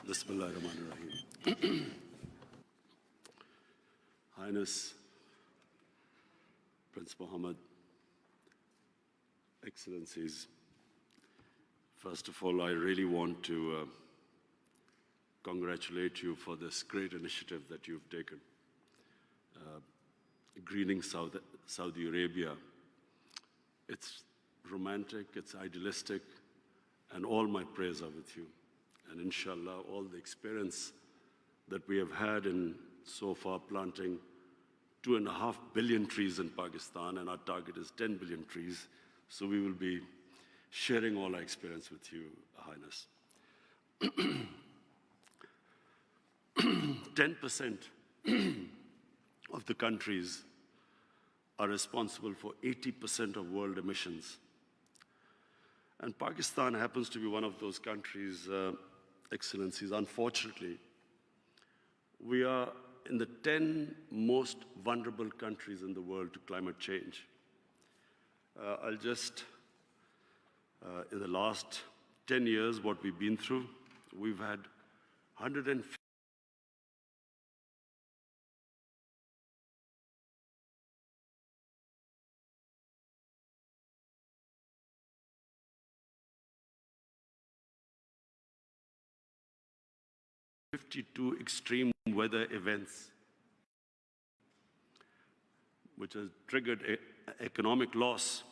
Bismillahirrahmanirrahim. Highness, Prince Mohammed, Excellencies, first of all, I really want to congratulate you for this great initiative that you've taken. Greening Saudi Arabia. It's romantic, it's idealistic, and all my prayers are with you. And inshallah, all the experience that we have had in so far planting 2.5 billion trees in Pakistan, and our target is 10 billion trees. So we will be sharing all our experience with you, Highness. 10% of the countries are responsible for 80% of world emissions. And Pakistan happens to be one of those countries, Excellencies. Unfortunately, we are in the 10 most vulnerable countries in the world to climate change. I'll just, in the last 10 years, what we've been through, we've had 150 52 extreme weather events, which has triggered economic loss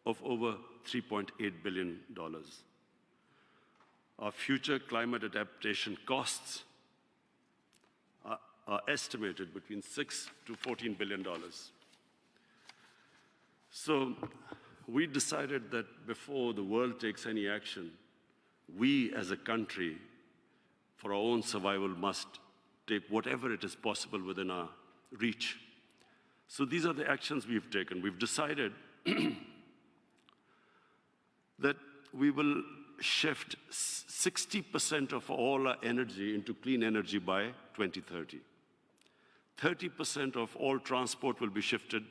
of over $3.8 billion. Our future climate adaptation costs are estimated between $6 to $14 billion. So we decided that before the world takes any action, we as a country, for our own survival, must take whatever it is possible within our reach. So these are the actions we've taken. We've decided that we will shift 60% of all our energy into clean energy by 2030. 30% of all transport will be shifted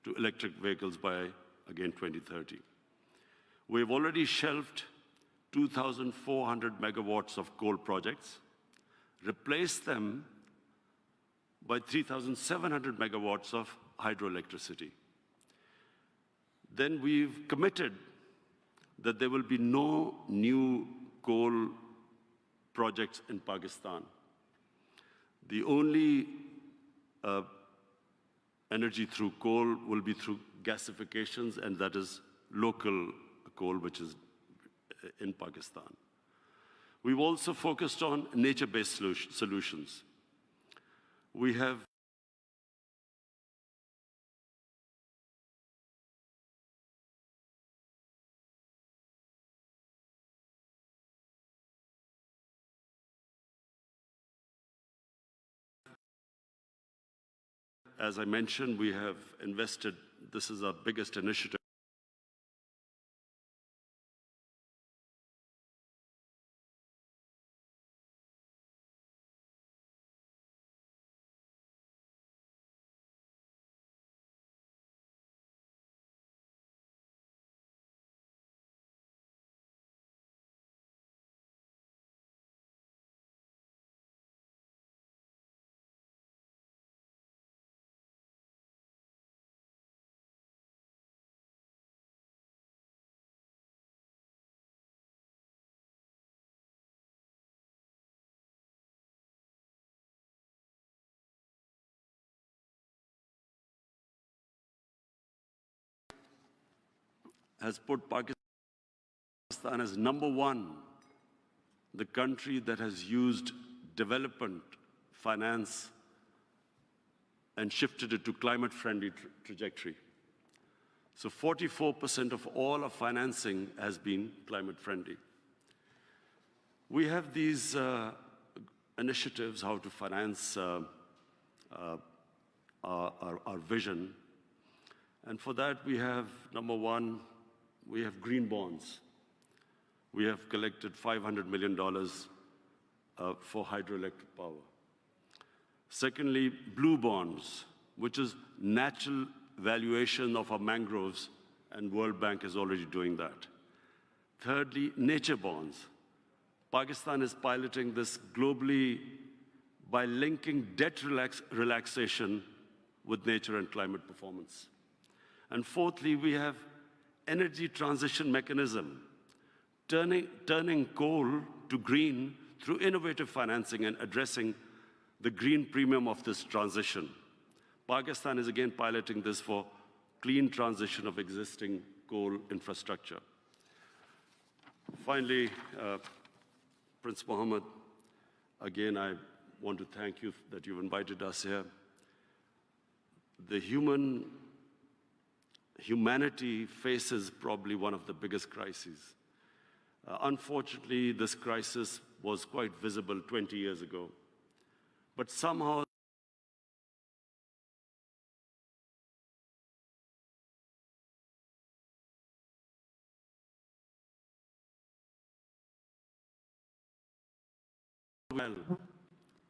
to electric vehicles by, again, 2030. We've already shelved 2,400 megawatts of coal projects, replaced them by 3,700 megawatts of hydroelectricity. Then we've committed that there will be no new coal projects in Pakistan. The only energy through coal will be through gasifications, and that is local coal, which is in Pakistan. We've also focused on nature-based solutions. We have as I mentioned, we have invested, this is our biggest initiative, has put Pakistan as #1, the country that has used development finance and shifted it to climate-friendly trajectory. So 44% of all our financing has been climate-friendly. We have these initiatives how to finance our vision. And for that, we have, #1, we have green bonds. We have collected $500 million for hydroelectric power. Secondly, blue bonds, which is natural valuation of our mangroves, and World Bank is already doing that. Thirdly, nature bonds. Pakistan is piloting this globally by linking debt relaxation with nature and climate performance. And fourthly, we have energy transition mechanism, turning coal to green through innovative financing and addressing the green premium of this transition. Pakistan is again piloting this for clean transition of existing coal infrastructure. Finally, Prince Mohammed, again, I want to thank you that you've invited us here. The humanity faces probably one of the biggest crises. Unfortunately, this crisis was quite visible 20 years ago. But somehow, well,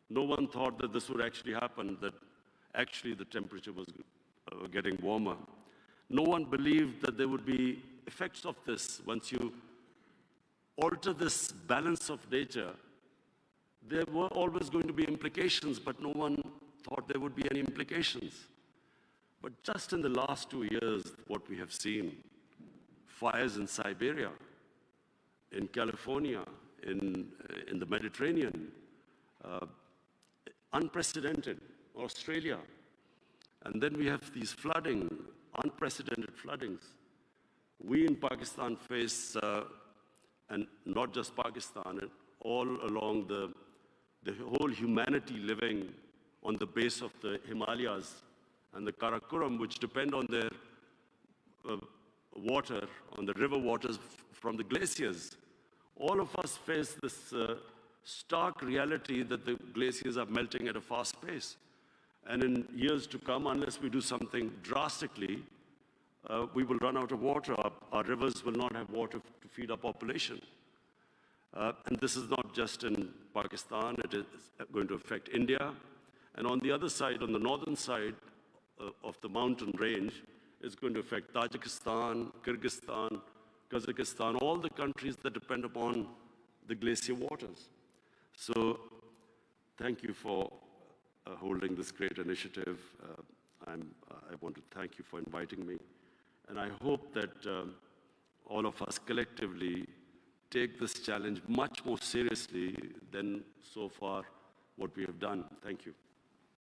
no one thought that this would actually happen, that actually the temperature was getting warmer. No one believed that there would be effects of this. Once you alter this balance of nature, there were always going to be implications, but no one thought there would be any implications. But just in the last 2 years, what we have seen, fires in Siberia, in California, in the Mediterranean, unprecedented, Australia. And then we have these unprecedented floodings. We in Pakistan face, and not just Pakistan, all along the whole humanity living on the base of the Himalayas and the Karakoram, which depend on their water, on the river waters from the glaciers. All of us face this stark reality that the glaciers are melting at a fast pace. And in years to come, unless we do something drastically, we will run out of water. Our rivers will not have water to feed our population. And this is not just in Pakistan, it is going to affect India. And on the other side, on the northern side of the mountain range, it's going to affect Tajikistan, Kyrgyzstan, Kazakhstan, all the countries that depend upon the glacier waters. So thank you for holding this great initiative. I want to thank you for inviting me. And I hope that all of us collectively take this challenge much more seriously than so far what we have done. Thank you.